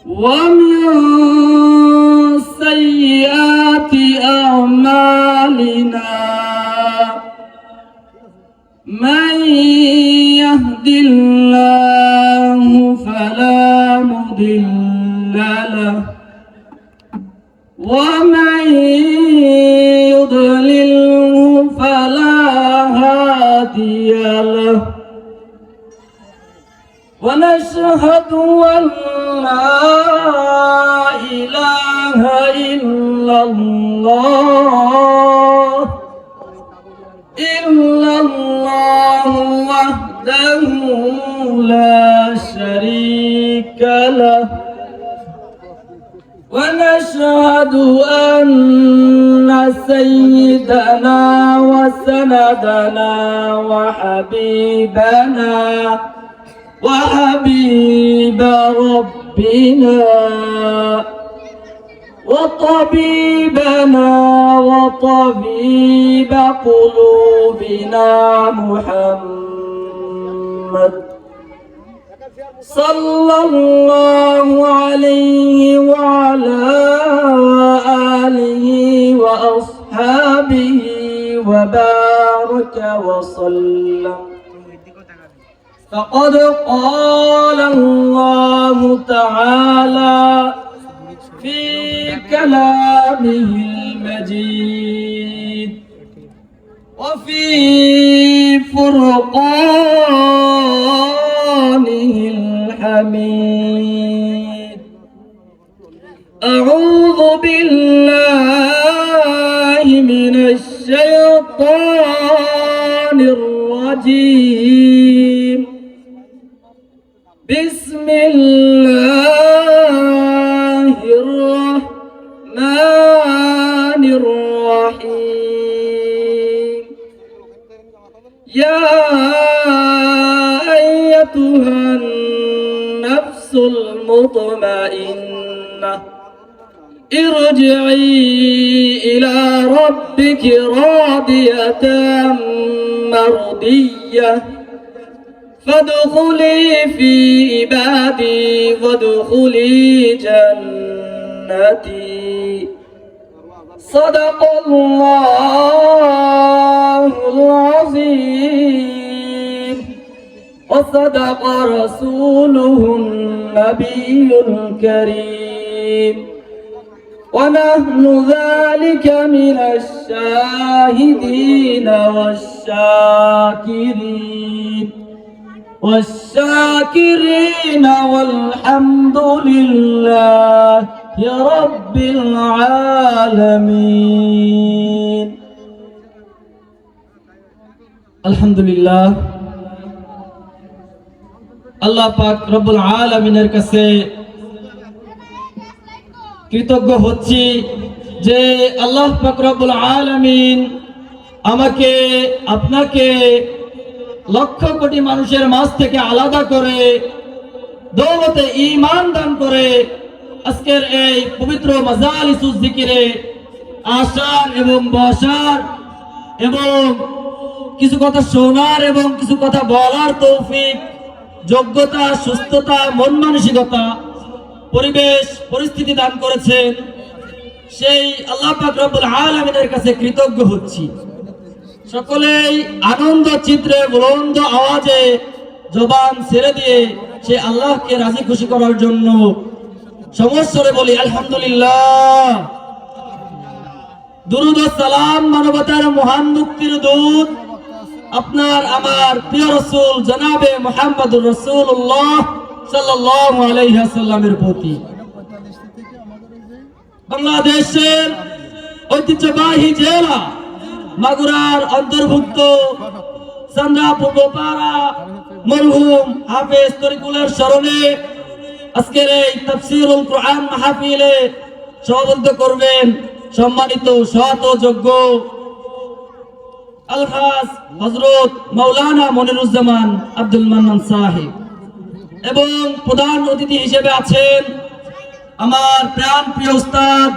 ومن سيئات أعمالنا من يهد الله فلا مضل له ومن يضلله فلا هادي له ونشهد أن لا إله إلا الله وحده لا شريك له ونشهد أن سيدنا وسندنا وحبيب ربنا وطبيبنا وطبيب قلوبنا محمد صلى الله عليه وعلى آله وأصحابه وبارك وسلم. فقد قال الله تعالى في كلامه المجيد وفي فرقانه الحميد. أعوذ بالله من الشيطان الرجيم. بسم الله الرحمن الرحيم. يا أيتها النفس المطمئنة ارجعي إلى ربك راضية مرضية فادخلي في عبادي وادخلي جنتي. صدق الله العظيم وصدق رسوله النبي الكريم ونحن ذلك من الشاهدين والشاكرين والحمد لله يا رب العالمين. আলহামদুলিল্লাহ আল্লাহ পাক রব্বুল আলামিনের কাছে কৃতজ্ঞ হচ্ছি যে আল্লাহ পাক রব্বুল আলামিন আমাকে আপনাকে লক্ষ কোটি মানুষের মাঝ থেকে আলাদা করে দৌলতে ঈমান দান করে আজকের এই পবিত্র মাজালিসুজ জিকিরে আসার এবং বসার এবং কিছু কথা শোনার এবং কিছু কথা বলার তৌফিক, যোগ্যতা, সুস্থতা, মন মানসিকতা, পরিবেশ পরিস্থিতি দান করেছেন। সেই আল্লাহ পাক রব্বুল আলামিনের কাছে কৃতজ্ঞ হচ্ছি। সকলেই আনন্দ চিত্রে বুলন্দ আওয়াজে জবান ছেড়ে দিয়ে সে আল্লাহকে রাজি খুশি করার জন্য সমস্বরে বলি আলহামদুলিল্লাহ। দুরুদ ও সালাম মানবতার মহান মুক্তির দূত আপনার আমার প্রিয় রাসূল জনাবে মুহাম্মদুর রাসূলুল্লাহ সাল্লাল্লাহু আলাইহি ওয়াসাল্লামের প্রতি। বাংলাদেশের ঐতিহ্যবাহী জেলা মাগুরার অন্তর্ভুক্ত চান্দা পূর্বপাড়া মরহুম হাফেজ তরিকুলের স্মরণে আজকের এই তাফসীরুল কুরআন মাহফিলে সভাপতিত্ব করবেন সম্মানিত সৎ ও যোগ্য আলহাজ হযরত মাওলানা মনিরুজ্জামান আব্দুল মান্নান সাহেব এবং প্রধান অতিথি হিসেবে আছেন আমার প্রাণ প্রিয় উস্তাদ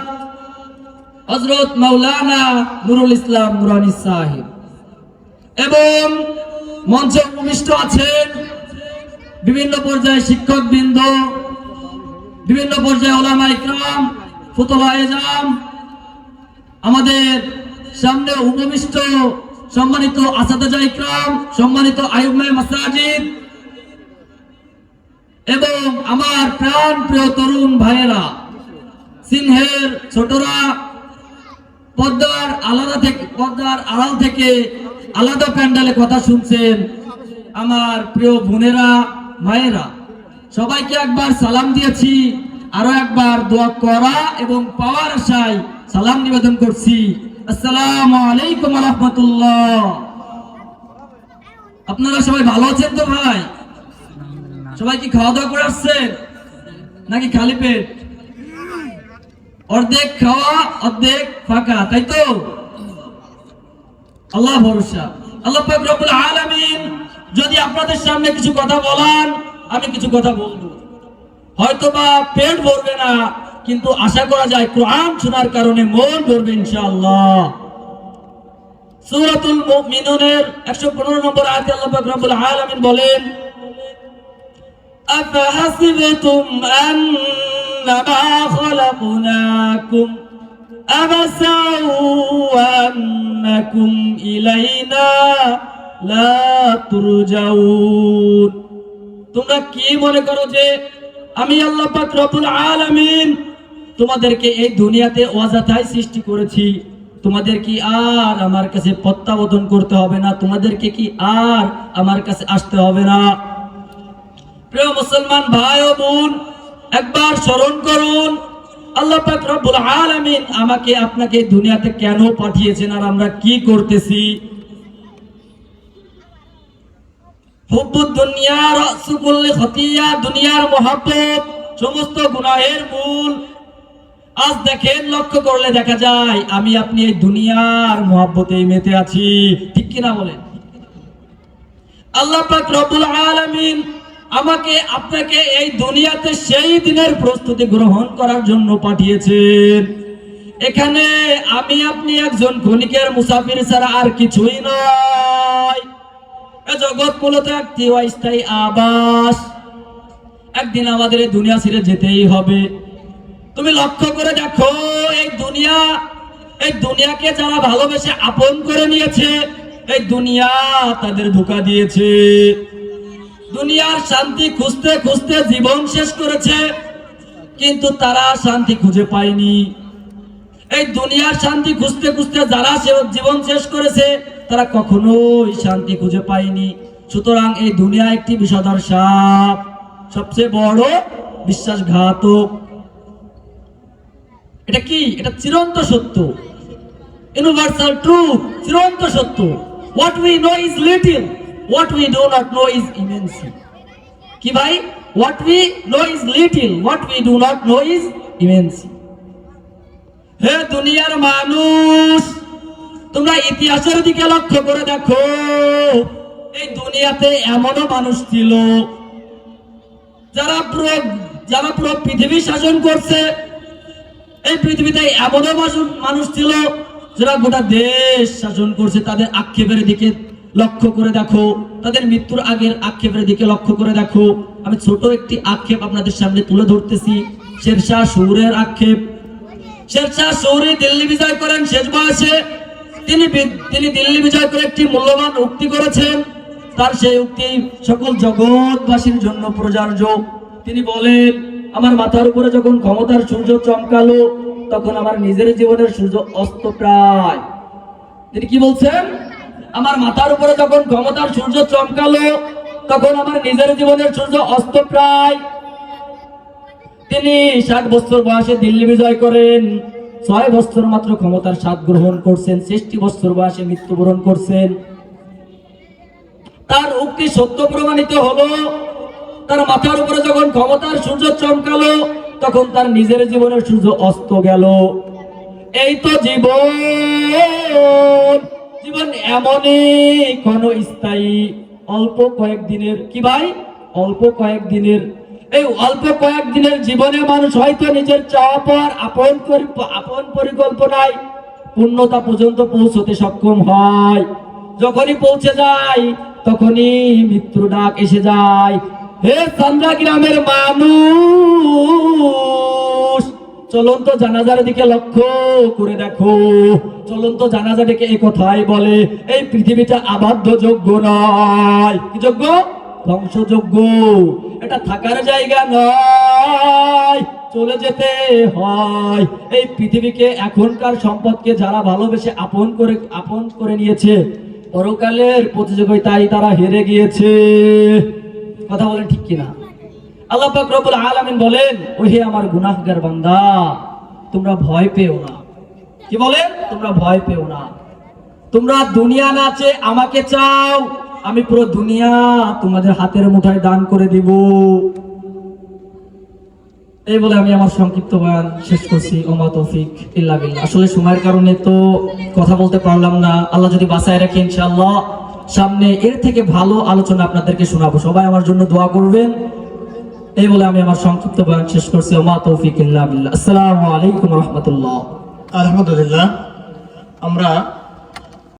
হযরত মাওলানা নুরুল ইসলাম নুরানী সাহেব এবং মঞ্চে উপবিষ্ট আছেন বিভিন্ন পর্যায়ে শিক্ষকবৃন্দ, বিভিন্ন পর্যায়ে ওলামা ইকরাম, ফুতোয়া এজাম, আমাদের সামনে উপবিষ্ট সম্মানিত আসাদাজা ইকরাম, সম্মানিত আইয়ুমায়ে মাসাজিদ এবং আমার প্রাণ প্রিয় তরুণ ভাইয়েরা, সিংহের ছোটরা, পর্দার আড়াল থেকে আলাদা প্যান্ডেলে কথা শুনছেন, আমার প্রিয় বোনেরা, মায়েরা, সবাইকে একবার সালাম দিয়েছি। আরো একবার দোয়া করা এবং পাওয়ার আশায় সালাম নিবেদন করছি। আসসালামু আলাইকুম ওয়া রাহমাতুল্লাহ। আপনারা সবাই ভালো আছেন তো ভাই? সবাই কি খাওয়া দাওয়া করে আসছেন নাকি খালি পেট? অর্ধেক খাওয়া অর্ধেক ফাঁকা, তাই তো? আল্লাহ ভরসা। আল্লাহ পাক রব্বুল আলামিন যদি আপনাদের সামনে কিছু কথা বলান, আমি কিছু কথা বলবো। হয়তোবা পেট ভরবে না, কিন্তু আশা করা যায় কোরআন শোনার কারণে মন ভরবে ইনশাআল্লাহ। সূরাতুল মুমিনুনের 115 নম্বর আয়াতে আল্লাহ পাক রব্বুল আলামিন বলেন, আফাহাসিবতুম আন্নামা খালাকনাকুম আবাসাও ওয়া আন্নাকুম ইলাইনা লা তুরজাউন। তোমরা কি মনে করো যে আমি আল্লাহ পাক রব্বুল আলামিন তোমাদেরকে এই দুনিয়াতে অযথাই সৃষ্টি করেছি? তোমাদের কি আর আমার কাছে প্রত্যাবর্তন করতে হবে না? তোমাদেরকে কি আর আমার কাছে আসতে হবে না? প্রিয় মুসলমান ভাই ও বোন, একবার স্মরণ করুন আল্লাহ পাক রব্বুল আলামিন আমাকে আপনাকে দুনিয়াতে কেন পাঠিয়েছেন আর আমরা কি করতেছি। হুব্বুদ দুনিয়া রাসু কুল্লি খতিয়া, দুনিয়ার মহব্বত সমস্ত গুনাহের মূল। আজ দেখেন, লক্ষ্য করলে দেখা যায় আমি আপনি এই দুনিয়ার মহব্বতেই মেতে আছি, ঠিক কিনা বলেন? আল্লাহ পাক রব্বুল আলামিন আমাকে আপনাকে এই দুনিয়াতে সেই দিনের প্রস্তুতি গ্রহণ করার জন্য পাঠিয়েছেন। এখানে আমি আপনি একজন ক্ষণিকের মুসাফির ছাড়া আর কিছুই নয়। জগৎ মূলত একটি অস্থায়ী আবাস। একদিন আমাদের এই দুনিয়া ছেড়ে যেতেই হবে। তুমি লক্ষ্য করে দেখো, এই দুনিয়াকে যারা ভালোবেসে আপন করে নিয়েছে, এই দুনিয়া তাদের ধোঁকা দিয়েছে। দুনিয়ার শান্তি খুঁজতে খুঁজতে জীবন শেষ করেছে, কিন্তু তারা শান্তি খুঁজে পায়নি। এই দুনিয়ার শান্তি খুঁজতে খুঁজতে যারা জীবন শেষ করেছে, তারা কখনোই শান্তি খুঁজে পায়নি। সুতরাং এই দুনিয়া একটি বিষধর সাপ, সবচেয়ে বড় বিশ্বাসঘাতক। এটা কি? এটা চিরন্ত সত্য, ইউনিভার্সাল ট্রুথ, চিরন্ত সত্য। What we know is little, what we do not know is immense. কি ভাই? What we know is little, what we do not know is immense. হে দুনিয়ার মানুষ, তোমরা ইতিহাসের দিকে লক্ষ্য করে দেখো। এই দুনিয়াতে এমনও মানুষ ছিল যারা পুরো পৃথিবী শাসন করছে। এই পৃথিবীতে এমনও মানুষ ছিল যারা গোটা দেশ শাসন করছে। তাদের আক্ষেপের দিকে লক্ষ্য করে দেখো, তাদের মৃত্যুর আগের আক্ষেপের দিকে লক্ষ্য করে দেখো। আমি ছোট একটি আক্ষেপ আপনাদের সামনে তুলে ধরতেছি, শেরশাহ সূরের আক্ষেপ। শেরশাহ সূরি দিল্লি বিজয় করেন শেষ বয়সে। তিনি দিল্লি বিজয় করে একটি মূল্যবান উক্তি করেছেন। তার সেই উক্তি সকল জগৎবাসীর জন্য প্রযোজ্য। তিনি বলেন, আমার মাথার উপরে যখন ক্ষমতার সূর্য চমকালো, তখন আমার নিজের জীবনের সূর্য অস্ত প্রায়। তিনি কি বলছেন? আমার মাথার উপরে যখন ক্ষমতার সূর্য চমকালো, তখন আমার নিজের জীবনের সূর্য অস্ত প্রায়। তিনি 60 বছর বয়সে দিল্লি বিজয় করেন। 6 বছর মাত্র ক্ষমতার স্বাদ গ্রহণ করছেন, 60 বছর বয়সে মৃত্যুবরণ করছেন। তার উক্তি সত্য প্রমাণিত হলো। তার মাথার উপরে যখন ক্ষমতার সূর্য চমকালো, তখন তার নিজের জীবনের সূর্য অস্ত গেল। এই তো জীবন। জীবন এমনই ক্ষণস্থায়ী, অল্প কয়েকদিনের। কি ভাই? অল্প কয়েকদিনের। এই অল্প কয়েকদিনের জীবনে মানুষ হয়তো নিজের চাওয়া পাওয়ার আপন পরিকল্পনায় পূর্ণতা পর্যন্ত পৌঁছতে সক্ষম হয়। যখনই পৌঁছে যায়, তখনই মৃত্যু ডাক এসে যায়। হে চান্দা গ্রামের মানুষ, চলন্ত জানাজার দিকে লক্ষ্য করে দেখো। চলন্ত জানাজাটাকে এই কথাই বলে, এই পৃথিবীটা আবাধ্য যোগ্য নয়। কি যোগ্য? ধ্বংসযোগ্য। এটা থাকার জায়গা নয়, চলে যেতে হয়। এই পৃথিবীকে এখনকার সম্পদকে যারা ভালোবেসে আপন করে নিয়েছে, পরকালের প্রতিযোগিতায় তারা হেরে গিয়েছে। কথা বলেন ঠিক কিনা? আল্লাহ পাক রব্বুল আলামিন বলেন, ওহে আমার গুনাহগার বান্দা, তোমরা ভয় পেও না। কি বলেন? তোমরা ভয় পেও না। তোমরা দুনিয়া না চেয়ে আমাকে চাও, আমি পুরো দুনিয়া তোমাদের হাতের মুঠায় দান করে দিব। এই বলে আমি আমার সংক্ষিপ্ত বয়ান শেষ করছি। ওমা তৌফিক ইল্লা বিল্লাহ। আসলে সময়ের কারণে তো কথা বলতে পারলাম না। আল্লাহ যদি বাঁচায় রাখে, ইনশাআল্লাহ সামনে এর থেকে ভালো আলোচনা আপনাদেরকে শোনাবো। সবাই আমার জন্য দোয়া করবেন। এই বলে আমি আমার সংক্ষিপ্ত বয়ান শেষ করছি। ওমা তৌফিক ইল্লা বিল্লাহ। আসসালামু আলাইকুম ওয়া রাহমাতুল্লাহ। আলহামদুলিল্লাহ, আমরা